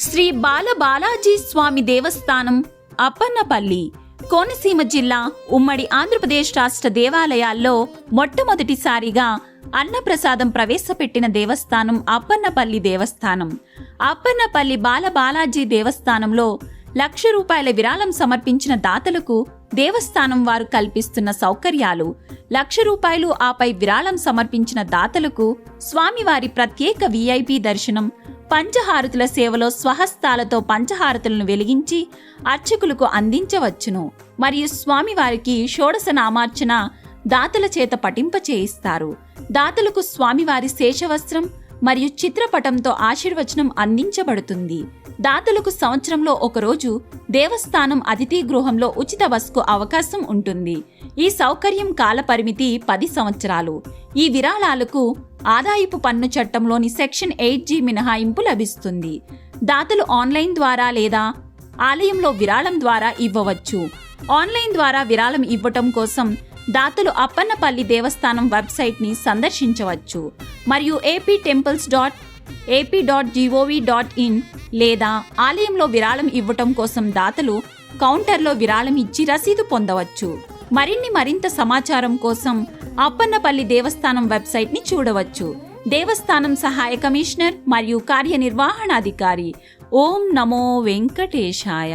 శ్రీ బాలబాలాజీ స్వామి దేవస్థానం, అప్పన్నపల్లి, కోనసీమ జిల్లా, ఉమ్మడి ఆంధ్రప్రదేశ్ రాష్ట్ర దేవాలయాల్లో మొట్టమొదటిసారిగా అన్నప్రసాదం ప్రవేశపెట్టిన దేవస్థానం అప్పన్నపల్లి దేవస్థానం. అప్పన్నపల్లి బాలబాలాజీ దేవస్థానంలో ₹1,00,000 విరాళం సమర్పించిన దాతలకు దేవస్థానం వారు కల్పిస్తున్న సౌకర్యాలు. ₹1,00,000 ఆపై విరాళం సమర్పించిన దాతలకు స్వామివారి ప్రత్యేక VIP దర్శనం, పంచహారతుల సేవలో స్వహస్తాలతో పంచహారతులను వెలిగించి అర్చకులకు అందించవచ్చును. మరియు స్వామివారికి షోడశ నామార్చన దాతల చేత పఠింప చేయిస్తారు. దాతలకు స్వామివారి శేషవస్త్రం మరియు చిత్రపటంతో ఆశీర్వచనం అందించబడుతుంది. దాతలకు సంవత్సరంలో ఒకరోజు దేవస్థానం అతిథి గృహంలో ఉచిత బసకు అవకాశం ఉంటుంది. ఈ సౌకర్యం కాలపరిమితి 10 సంవత్సరాలు. ఈ విరాళాలకు ఆదాయపు పన్ను చట్టంలోని సెక్షన్ 8G మినహాయింపు లభిస్తుంది. దాతలు ఆన్లైన్ ద్వారా లేదా ఆలయంలో విరాళం ద్వారా ఇవ్వవచ్చు. ఆన్లైన్ ద్వారా విరాళం ఇవ్వటం కోసం దాతలు అప్పన్నపల్లి దేవస్థానం వెబ్సైట్ని సందర్శించవచ్చు మరియు aptemples.ap.gov.in లేదా ఆలయంలో విరాళం ఇవ్వటం కోసం దాతలు కౌంటర్లో విరాళం ఇచ్చి రసీదు పొందవచ్చు. మరింత సమాచారం కోసం అప్పన్నపల్లి దేవస్థానం వెబ్సైట్ని చూడవచ్చు. దేవస్థానం సహాయ కమిషనర్ మరియు కార్యనిర్వహణాధికారి. ఓం నమో వెంకటేశాయ.